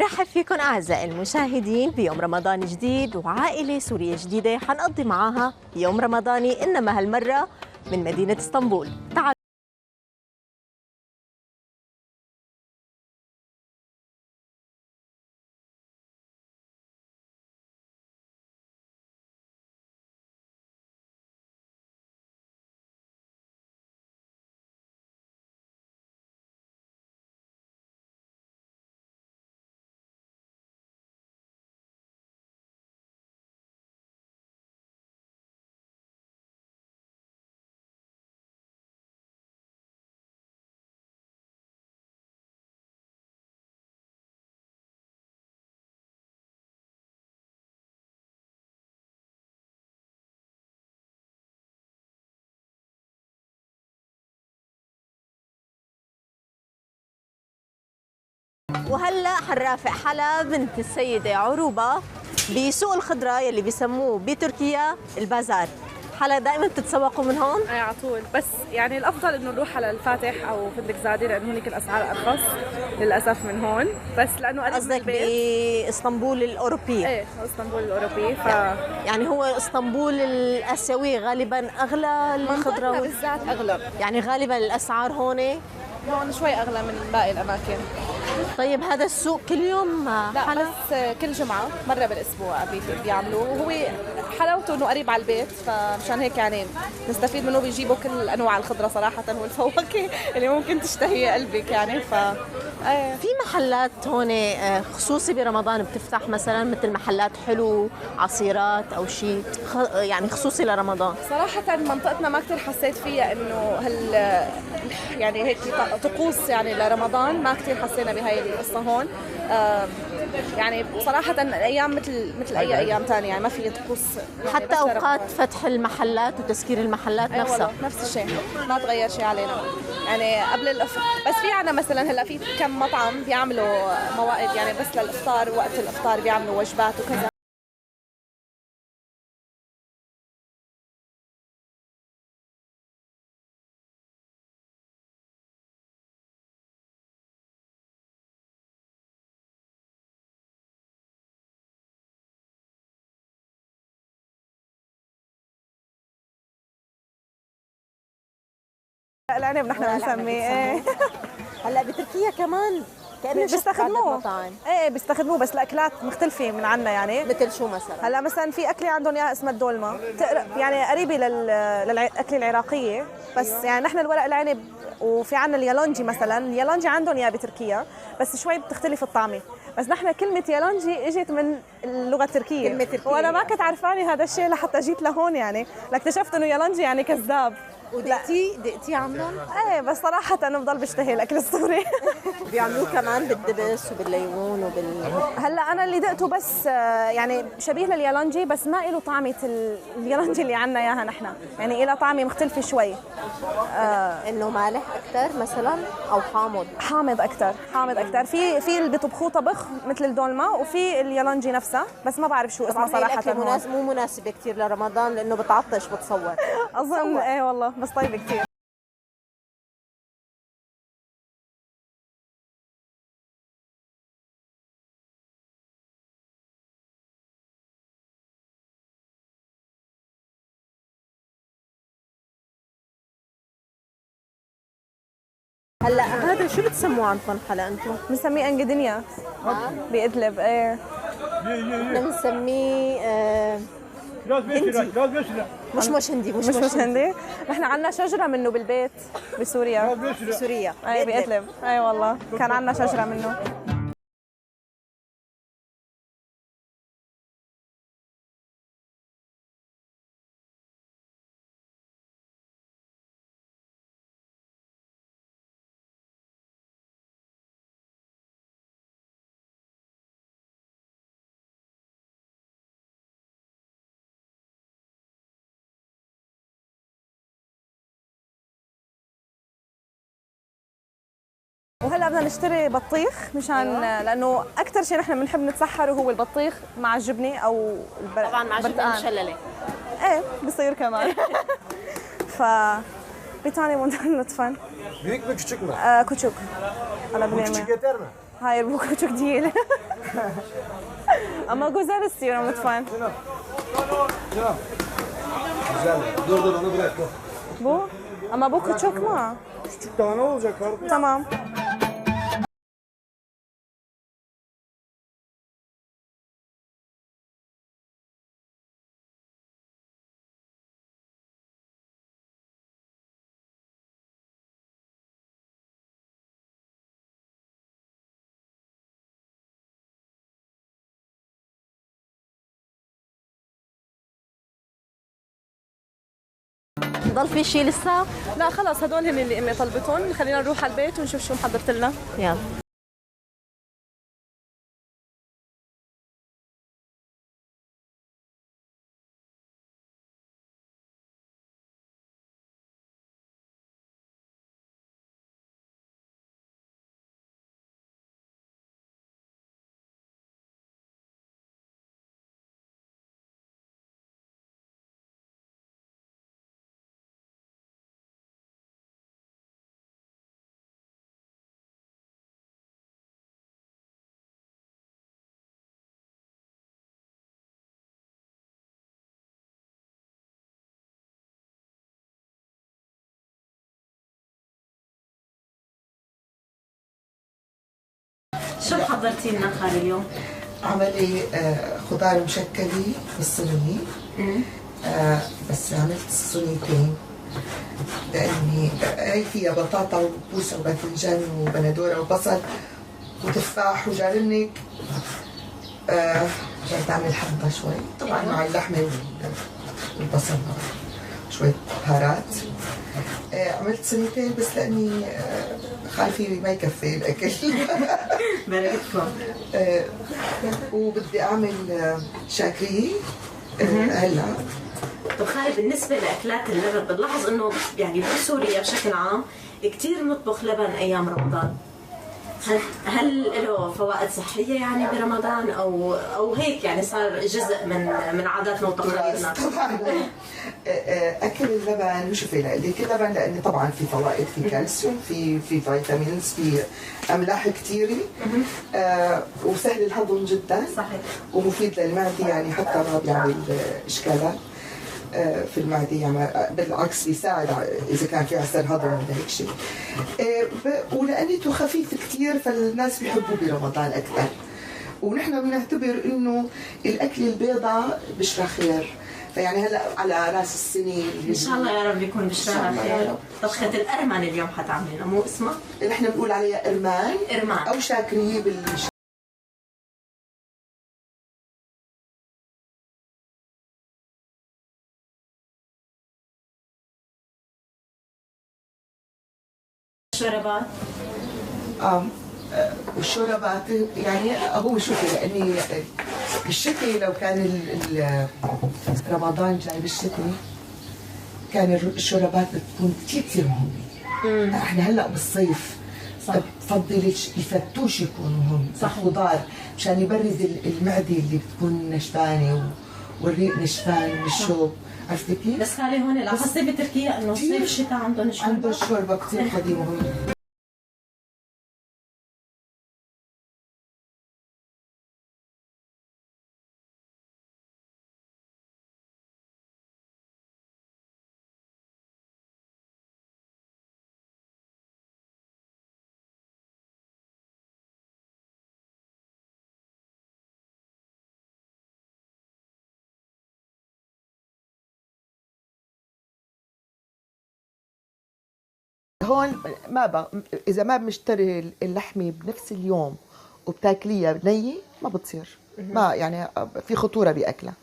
بنرحب فيكم أعزائي المشاهدين بيوم رمضان جديد وعائلة سورية جديدة حنقضي معاها يوم رمضاني إنما هالمرة من مدينة اسطنبول. تعالوا وهلا حنرافق حلا بنت السيدة عروبة بسوق الخضرة يلي بيسموه بتركيا البازار. حلا دائما بتتسوقوا من هون؟ اي على طول، بس يعني الافضل انه نروح على الفاتح او فندق زادي لانه هنيك الاسعار ارخص للاسف من هون، بس لانه قريب من قصدك البيت. باسطنبول الاوروبيه؟ ايه اسطنبول الاوروبي. يعني هو اسطنبول الاسيويه غالبا اغلى الخضره بالذات اغلى، يعني غالبا الاسعار هون شوي اغلى من باقي الاماكن. طيب هذا السوق كل يوم لا حلا؟ بس كل جمعه مره بالاسبوع بيعملوه، وهو حلاوته انه قريب على البيت، فمشان هيك يعني نستفيد منه. بيجيبوا كل انواع الخضره صراحه والفواكه اللي ممكن تشتهي قلبك يعني. في محلات هون خصوصي برمضان بتفتح مثلا مثل محلات حلو عصيرات او شيء يعني خصوصي لرمضان؟ صراحة منطقتنا ما كثير حسيت فيها انه يعني هيك طقوس يعني لرمضان، ما كثير حسينا بهاي القصة هون. يعني صراحة الايام مثل اي ايام ثانية، يعني ما في طقوس يعني حتى اوقات فتح المحلات وتسكير المحلات نفسها؟ والله نفس الشيء، ما تغير شيء علينا يعني قبل بس في عنا مثلا هلا في كم مطعم بيعملوا موائد يعني بس للافطار، وقت الافطار بيعملوا وجبات وكذا. العنب نحن بنسميه. هلا بتركيا كمان كأنه بيستخدموه. ايه بيستخدموه، بس الاكلات مختلفه من عنا يعني. مثل شو مثلا؟ هلا مثلا في اكله عندهم اياها اسمها الدولمه، يعني قريبه للاكله العراقيه، بس يعني نحن الورق العنب. وفي عنا اليالونجي مثلا، اليالونجي عندهم اياه بتركيا بس شوي بتختلف الطعمه. بس نحن كلمه يالونجي اجت من اللغه التركيه، كلمة تركية وانا ما كنت عارفاني هذا الشيء لحتى جيت لهون يعني، لاكتشفت انه يالونجي يعني كذاب. دقتي عندهم؟ ايه بس صراحه انا بضل بشتهي الاكل السوري. بيعملوه كمان بالدبس وبالليمون هلا انا اللي دقته بس يعني شبيه لليالونجي، بس ما له طعمه اليالونجي اللي عندنا اياها نحن، يعني له طعمه مختلفه شوي. انه مالح اكثر مثلا او حامض؟ حامض اكثر، حامض اكثر. في اللي بيطبخوه طبخ مثل الدولمه، وفي اليالونجي نفسها بس ما بعرف شو اسمها صراحه. مو مناسبه كثير لرمضان لانه بتعطش بتصور. اظن ايه والله، بس طيبه كثير. هلا هذا شو بتسموه عندكم حلا انتم؟ بنسميه انقدنيا بإدلب. ايه احنا بنسميه مش هندي. مش هندي. نحن عندنا شجره منه بالبيت بسوريا. بسوريا؟ ايه بإدلب. ايه والله كان عندنا شجره منه. وهلا بدنا نشتري بطيخ مشان لانه اكثر شيء نحن بنحب نتسحره هو البطيخ مع الجبنه او طبعا مع الجبنه المشلله. ايه بصير كمان. Bir tane model lütfen. Büyük mü küçük mü? Küçük. Bu küçük yeter mi? Hayır bu küçük değil. Ama güzel istiyorum lütfen. Güzel. Dur onu bırak. Bu? Ama bu küçük mü? Küçük daha ne olacak kardeşim? Tamam. ضل في شيء لسه؟ لا خلص هدول هن اللي امي طلبتهم، خلينا نروح على البيت ونشوف شو محضرت لنا. يلا. شو حضرتي لنا خالي اليوم؟ عملي خضار مشكلة بالصينية. بس عملت صينيتين لأني هي فيها بطاطا وكوسة وباذنجان وبندورة وبصل وتفاح وجارنك. جاي أعمل حبة شوي طبعا مع اللحمة والبصل شوية بهارات. عملت صينيتين بس لأني خايفة ما يكفي الأكل. بركتكم. وبدي أعمل شاكريه هلا. طب خالي بالنسبة لأكلات اللبن بنلاحظ إنه يعني بسوريا بشكل عام كثير بنطبخ لبن أيام رمضان. هل له فوائد صحية يعني برمضان أو هيك يعني صار جزء من عاداتنا وتقاليدنا؟ طبعا أكل اللبن شوفي لك اللبن لأنه طبعا في فوائد، في كالسيوم، في فيتامينز، في أملاح كثيرة. وسهل الهضم جدا. صحيح. ومفيد للمعدة يعني حتى ما بيعمل إشكالات في المعدة، يعني بالعكس بيساعد إذا كان في عسر هضم ولا هيك شيء. ولأنه خفيف كثير فالناس بيحبوه برمضان أكثر. ونحن بنعتبر إنه الأكل البيضاء بشرى خير، فيعني هلا على راس السنه ان شاء الله يا رب يكون بشراها خير. طبخة الأرمن اليوم حتعملينا مو اسمها؟ نحن بنقول عليها إرمان أو شاكرية شوربات. والشوربات يعني هو شوفي لاني بالشتاء لو كان رمضان جاي بالشتاء كان الشوربات بتكون كثير مهمه. احنا هلا بالصيف بفضل الفتوش يكونوا هم خضار مشان يبرد المعده اللي بتكون نشفانه والريق نشفان من الشوب. عرفتي كيف؟ بس خالي هون لاحظتي بتركيا انه صيف الشتاء عندهم شوربه؟ عندهم شوربه كثير قديمه هون. هون اذا ما بنشتري اللحمه بنفس اليوم وبتاكليها نيه ما بتصير، ما يعني في خطوره باكلها.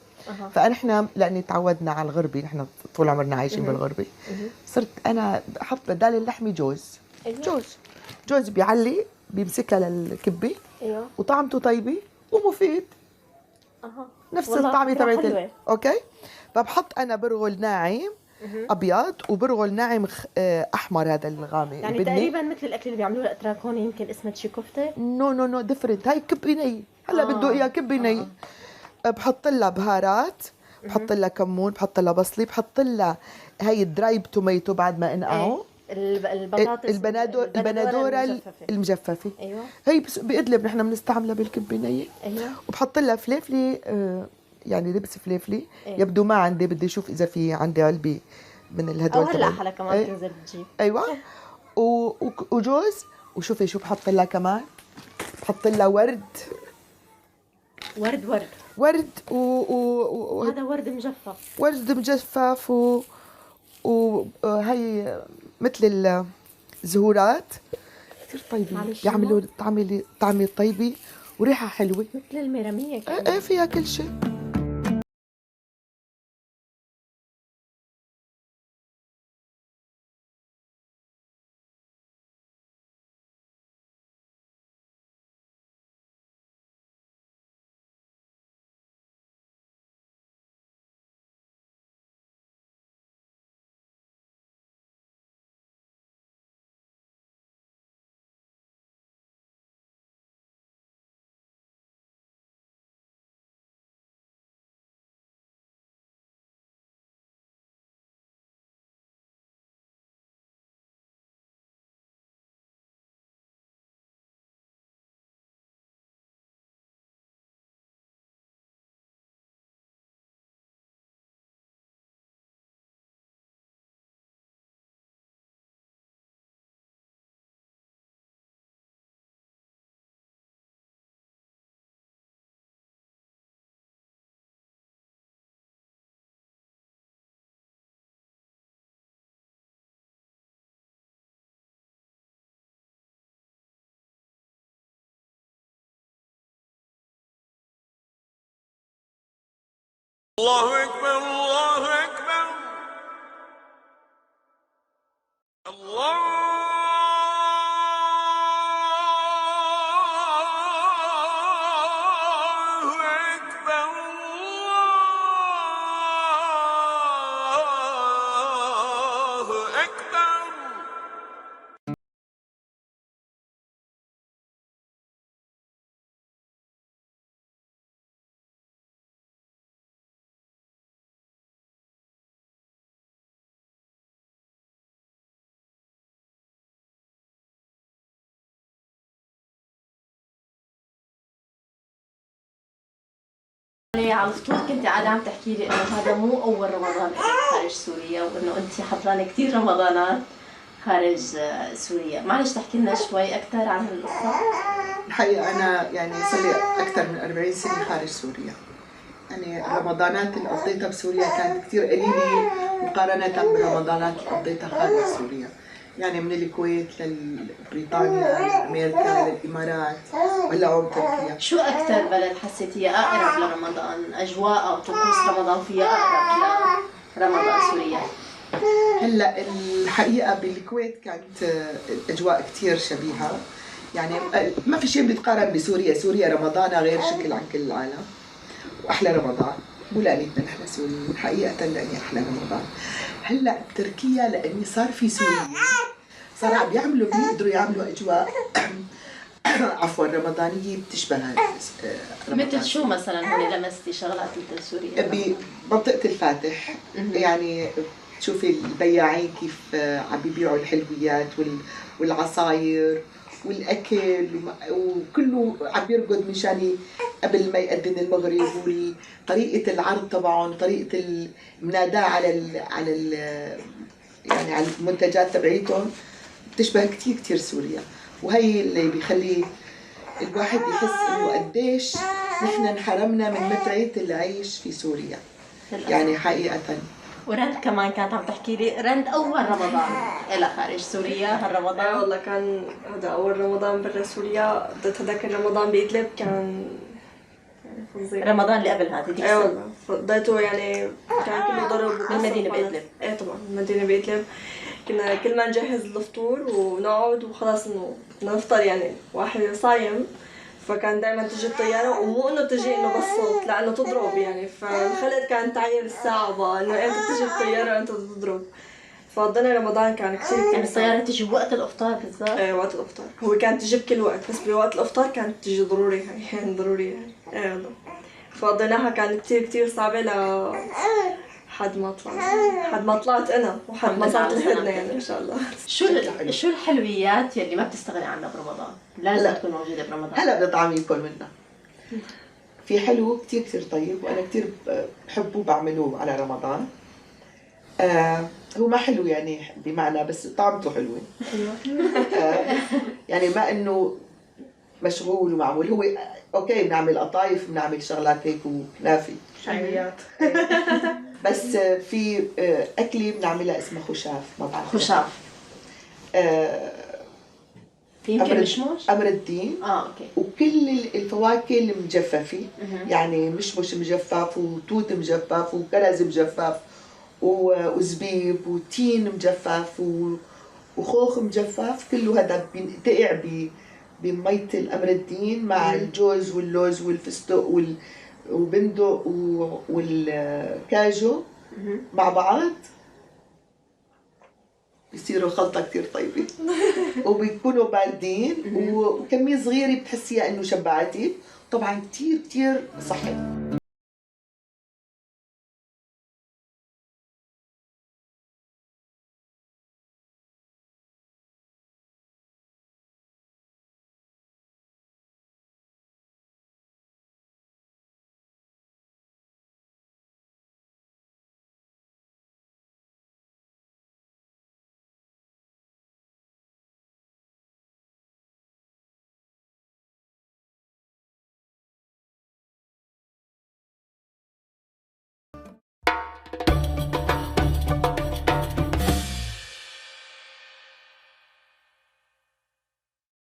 فنحن لاني تعودنا على الغربي، نحن طول عمرنا عايشين بالغربي، صرت انا بحط بدال اللحمه جوز. جوز بيعلي بيمسكها للكبه. ايوه. وطعمته طيبه ومفيد. نفس الطعمه تبعت اوكي. فبحط انا برغل ناعم ابيض وبرغل ناعم احمر، هذا الغامق يعني تقريبا مثل الاكل اللي بيعملوه الاتراك هون، يمكن اسمه تشي كفته. نو ديفرنت. هاي كبه ني هلا بده اياها كبه ني. بحط لها بهارات، بحط لها كمون، بحط لها بصلي، بحط لها هاي الدرايب توميتو بعد ما انقعوا. البطاطس البندوره المجففه. ايوه هي بإدلب نحن بنستعملها بالكبه نيه. ايوه وبحط لها فليفله، يعني لبس فليفله. يبدو ما عندي، بدي اشوف اذا في عندي علبه من الهدول. او هلا حلا كمان تنزل تجيب. ايوه وجوز. وشوفي شو بحط لها كمان، بحط لها ورد هذا ورد مجفف. ورد مجفف وهي مثل الزهورات كثير طيبه، بيعملوا طعمه طيبه وريحه حلوه مثل الميراميه كمان. ايه فيها كل شيء. الله أكبر الله أكبر الله أكبر الله أكبر. على الفطور كنت قاعدة عم تحكي لي انه هذا مو اول رمضان خارج سوريا، وانه انت حضرانه كثير رمضانات خارج سوريا. معلش تحكي لنا شوي اكثر عن القصة. الحقيقه انا يعني صار لي اكثر من 40 سنه خارج سوريا. يعني الرمضانات اللي قضيتها بسوريا كانت كثير قليله مقارنه برمضانات اللي قضيتها خارج سوريا. يعني من الكويت لبريطانيا لامريكا للامارات وهلا عم تركيا. شو اكثر بلد حسيتيها اقرب لرمضان؟ اجواء او طقوس رمضان فيها اقرب لرمضان سوريا؟ هلا الحقيقه بالكويت كانت الاجواء كثير شبيهه. يعني ما في شيء بيتقارن بسوريا. سوريا رمضانها غير شكل عن كل العالم، واحلى رمضان مو لاننا نحن سوريين، حقيقه لاني احلى رمضان. هلا بتركيا لاني صار في سوريين صار عم بيقدروا يعملوا اجواء عفوا رمضانيه بتشبه رمضان. مثل شو مثلا هون لمستي شغلات مثل سوريا؟ بمنطقه الفاتح يعني تشوفي البياعين كيف عم بيبيعوا الحلويات والعصاير والاكل وكله عم بيرقد مشان قبل ما يأذن المغرب. وطريقه العرض تبعهم، طريقه المناداه على يعني على المنتجات تبعيتهم بتشبه كثير سوريا. وهي اللي بيخلي الواحد يحس انه قديش نحن انحرمنا من متعه العيش في سوريا. يعني حقيقه. ورند كمان كانت عم تحكي لي رند اول رمضان إلى خارج سوريا هالرمضان. والله كان هذا اول رمضان برا سوريا. قضيت هذاك الرمضان بإدلب، كان فظيع. رمضان اللي قبل هذا ديك اي والله قضيته يعني كان كله ضرب وقصة. المدينة بإدلب. ايه طبعا المدينة بإدلب. كنا كل ما نجهز الفطور ونقعد وخلاص انه بدنا نفطر، يعني واحد صايم، فكان دائما تجي الطياره، ومو انه تجي انه بس صوت، لا انه تضرب يعني. فالخلد كانت تعير الساعه بقى انه امتى تجي الطياره انت تضرب. فقضينا رمضان كان كثير يعني الطياره تجي وقت الافطار بالذات. ايه وقت الافطار. هو كانت تجي بكل وقت، بس بوقت الافطار كانت تجي ضروري يعني ضروري يعني. ايه والله. فقضيناها كانت كثير صعبه لحد ما طلعت انا وحد ما صارت لحدنا يعني ان شاء الله. شو الحلويات يلي ما بتستغني عنها برمضان؟ لازم لا. تكون موجوده برمضان. هلا بدنا طعم يكون منها. في حلو كتير كتير طيب وانا كتير بحبه بعمله على رمضان. هو ما حلو يعني بمعنى بس طعمته حلوه. يعني ما انه مشغول ومعمول، هو اوكي بنعمل قطايف بنعمل شغلات هيك وكنافه حلويات. بس في اكله بنعملها اسمها خشاف، ما بعرف خشاف. في يمكن مشموش؟ أمر الدين. اوكي. وكل الفواكه المجففه، يعني مشمش مجفف وتوت مجفف وكرز مجفف وزبيب وتين مجفف وخوخ مجفف، كله هذا بينتقع بمية الأمر الدين مع الجوز واللوز والفستق وبندق والكاجو مع بعض، بيصيروا خلطة كتير طيبة. وبيكونوا باردين وكمية صغيرة بتحسيها إنه شبعتي، طبعا كتير كتير صحي.